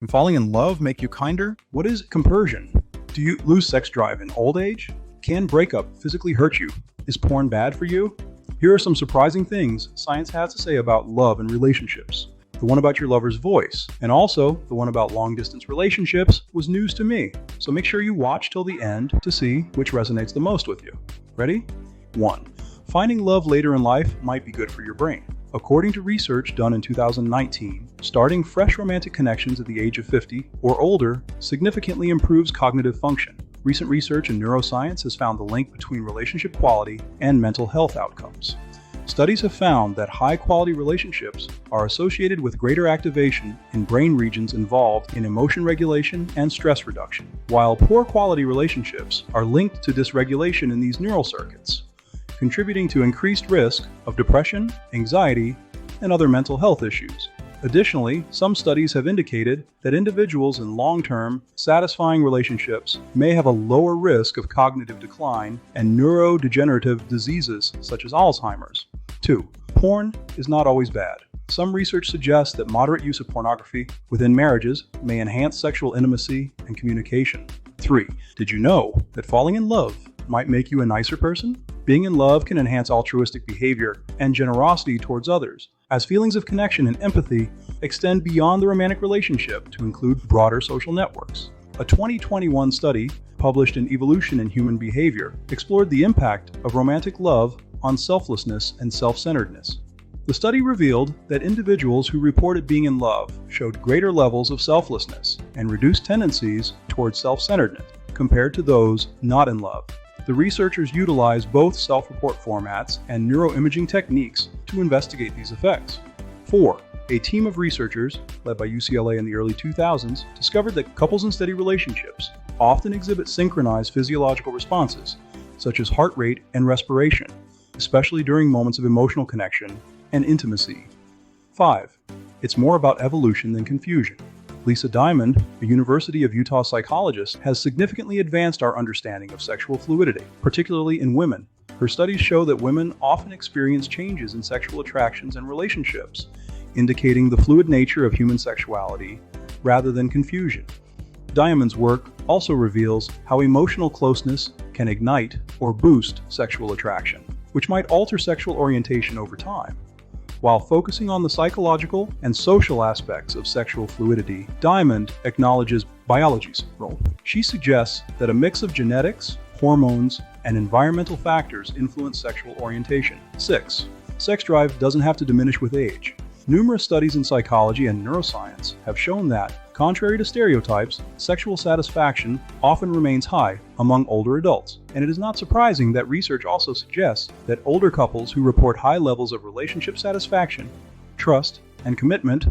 Can falling in love make you kinder? What is compersion? Do you lose sex drive in old age? Can breakup physically hurt you? Is porn bad for you? Here are some surprising things science has to say about love and relationships. The one about your lover's voice, and also the one about long-distance relationships was news to me. So make sure you watch till the end to see which resonates the most with you. Ready? 1. Finding love later in life might be good for your brain. According to research done in 2019, starting fresh romantic connections at the age of 50 or older significantly improves cognitive function. Recent research in neuroscience has found the link between relationship quality and mental health outcomes. Studies have found that high-quality relationships are associated with greater activation in brain regions involved in emotion regulation and stress reduction, while poor-quality relationships are linked to dysregulation in these neural circuits, contributing to increased risk of depression, anxiety, and other mental health issues. Additionally, some studies have indicated that individuals in long-term, satisfying relationships may have a lower risk of cognitive decline and neurodegenerative diseases such as Alzheimer's. 2. Porn is not always bad. Some research suggests that moderate use of pornography within marriages may enhance sexual intimacy and communication. 3. Did you know that falling in love might make you a nicer person? Being in love can enhance altruistic behavior and generosity towards others, as feelings of connection and empathy extend beyond the romantic relationship to include broader social networks. A 2021 study published in Evolution in Human Behavior explored the impact of romantic love on selflessness and self-centeredness. The study revealed that individuals who reported being in love showed greater levels of selflessness and reduced tendencies towards self-centeredness compared to those not in love. The researchers utilized both self-report formats and neuroimaging techniques to investigate these effects. 4. A team of researchers, led by UCLA in the early 2000s, discovered that couples in steady relationships often exhibit synchronized physiological responses, such as heart rate and respiration, especially during moments of emotional connection and intimacy. 5. It's more about evolution than confusion. Lisa Diamond, a University of Utah psychologist, has significantly advanced our understanding of sexual fluidity, particularly in women. Her studies show that women often experience changes in sexual attractions and relationships, indicating the fluid nature of human sexuality rather than confusion. Diamond's work also reveals how emotional closeness can ignite or boost sexual attraction, which might alter sexual orientation over time. While focusing on the psychological and social aspects of sexual fluidity, Diamond acknowledges biology's role. She suggests that a mix of genetics, hormones, and environmental factors influence sexual orientation. 6. Sex drive doesn't have to diminish with age. Numerous studies in psychology and neuroscience have shown that, contrary to stereotypes, sexual satisfaction often remains high among older adults. And it is not surprising that research also suggests that older couples who report high levels of relationship satisfaction, trust, and commitment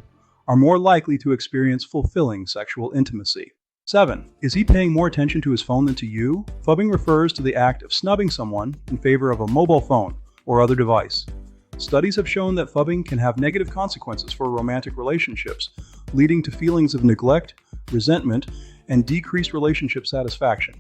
are more likely to experience fulfilling sexual intimacy. 7. Is he paying more attention to his phone than to you? Phubbing refers to the act of snubbing someone in favor of a mobile phone or other device. Studies have shown that phubbing can have negative consequences for romantic relationships, leading to feelings of neglect, resentment, and decreased relationship satisfaction.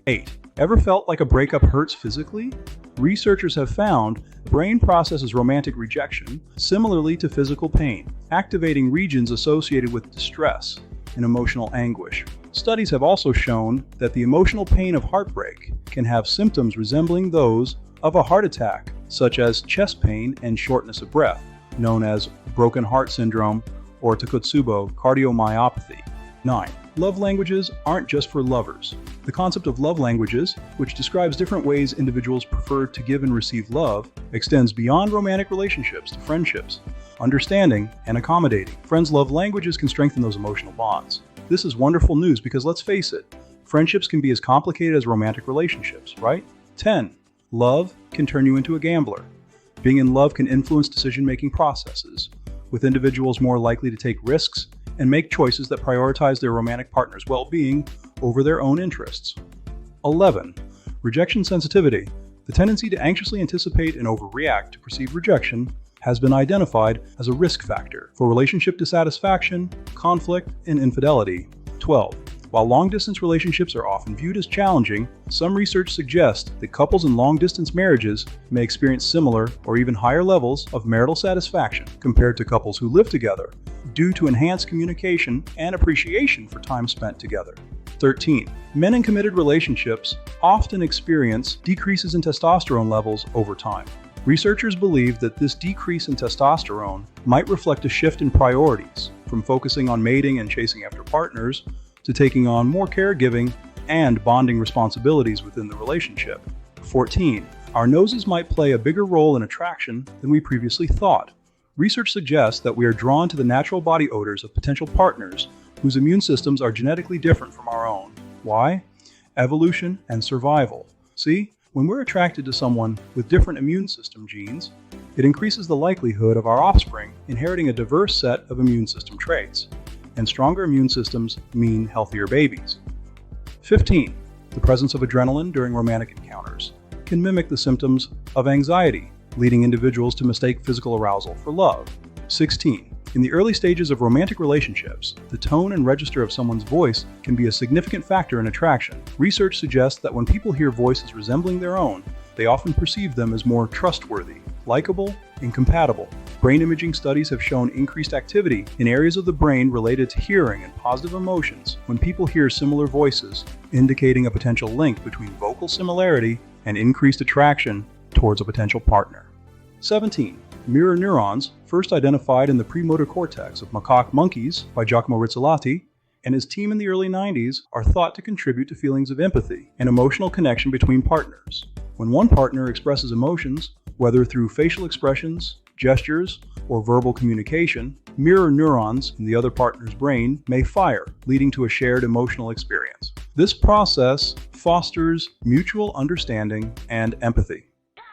8. Ever felt like a breakup hurts physically? Researchers have found the brain processes romantic rejection similarly to physical pain, activating regions associated with distress and emotional anguish. Studies have also shown that the emotional pain of heartbreak can have symptoms resembling those of a heart attack, such as chest pain and shortness of breath, known as broken heart syndrome or Takotsubo cardiomyopathy. 9. Love languages aren't just for lovers. The concept of love languages, which describes different ways individuals prefer to give and receive love, extends beyond romantic relationships to friendships, understanding, and accommodating. Friends' love languages can strengthen those emotional bonds. This is wonderful news because let's face it, friendships can be as complicated as romantic relationships, right? 10. Love can turn you into a gambler. Being in love can influence decision-making processes, with individuals more likely to take risks and make choices that prioritize their romantic partner's well-being over their own interests. 11. Rejection sensitivity. The tendency to anxiously anticipate and overreact to perceived rejection has been identified as a risk factor for relationship dissatisfaction, conflict, and infidelity. 12. While long-distance relationships are often viewed as challenging, some research suggests that couples in long-distance marriages may experience similar or even higher levels of marital satisfaction compared to couples who live together due to enhanced communication and appreciation for time spent together. 13. Men in committed relationships often experience decreases in testosterone levels over time. Researchers believe that this decrease in testosterone might reflect a shift in priorities, from focusing on mating and chasing after partners to taking on more caregiving and bonding responsibilities within the relationship. 14. Our noses might play a bigger role in attraction than we previously thought. Research suggests that we are drawn to the natural body odors of potential partners whose immune systems are genetically different from our own. Why? Evolution and survival. See, when we're attracted to someone with different immune system genes, it increases the likelihood of our offspring inheriting a diverse set of immune system traits. And stronger immune systems mean healthier babies. 15. The presence of adrenaline during romantic encounters can mimic the symptoms of anxiety, leading individuals to mistake physical arousal for love. 16. In the early stages of romantic relationships, the tone and register of someone's voice can be a significant factor in attraction. Research suggests that when people hear voices resembling their own, they often perceive them as more trustworthy, likable, and compatible. Brain imaging studies have shown increased activity in areas of the brain related to hearing and positive emotions when people hear similar voices, indicating a potential link between vocal similarity and increased attraction towards a potential partner. 17. Mirror neurons, first identified in the premotor cortex of macaque monkeys by Giacomo Rizzolatti and his team in the early 90s, are thought to contribute to feelings of empathy and emotional connection between partners. When one partner expresses emotions, whether through facial expressions, gestures, or verbal communication, mirror neurons in the other partner's brain may fire, leading to a shared emotional experience. This process fosters mutual understanding and empathy.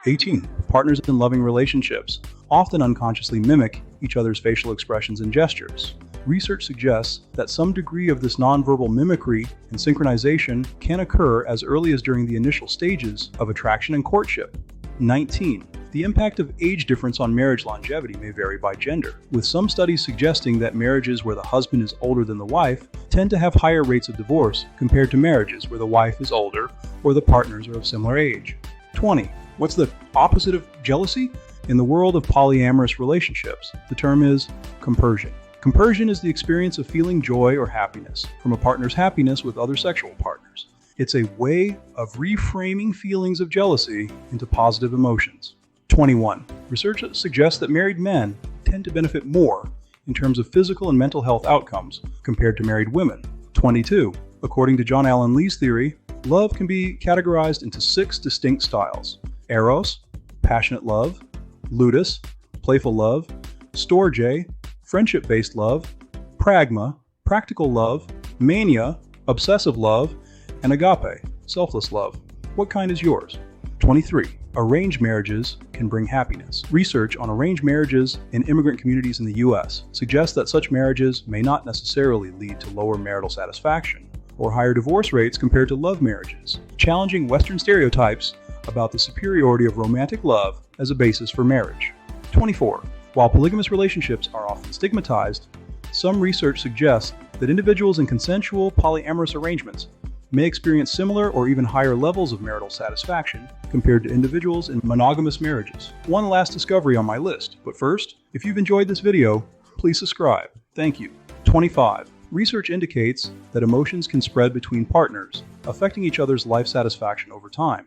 18. Partners in loving relationships often unconsciously mimic each other's facial expressions and gestures. Research suggests that some degree of this nonverbal mimicry and synchronization can occur as early as during the initial stages of attraction and courtship. 19. The impact of age difference on marriage longevity may vary by gender, with some studies suggesting that marriages where the husband is older than the wife tend to have higher rates of divorce compared to marriages where the wife is older or the partners are of similar age. 20. What's the opposite of jealousy? In the world of polyamorous relationships, the term is compersion. Compersion is the experience of feeling joy or happiness from a partner's happiness with other sexual partners. It's a way of reframing feelings of jealousy into positive emotions. 21. Research suggests that married men tend to benefit more in terms of physical and mental health outcomes compared to married women. 22. According to John Allen Lee's theory, love can be categorized into 6 distinct styles: eros, passionate love; ludus, playful love; storge, friendship-based love; pragma, practical love; mania, obsessive love; and agape, selfless love. What kind is yours? 23. Arranged marriages can bring happiness. Research on arranged marriages in immigrant communities in the U.S. suggests that such marriages may not necessarily lead to lower marital satisfaction or higher divorce rates compared to love marriages, challenging Western stereotypes about the superiority of romantic love as a basis for marriage. 24. While polygamous relationships are often stigmatized, some research suggests that individuals in consensual polyamorous arrangements may experience similar or even higher levels of marital satisfaction compared to individuals in monogamous marriages. One last discovery on my list, but first, if you've enjoyed this video, please subscribe. Thank you. 25. Research indicates that emotions can spread between partners, affecting each other's life satisfaction over time,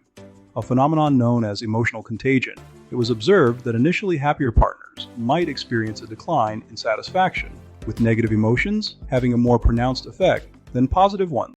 a phenomenon known as emotional contagion. It was observed that initially happier partners might experience a decline in satisfaction, with negative emotions having a more pronounced effect than positive ones.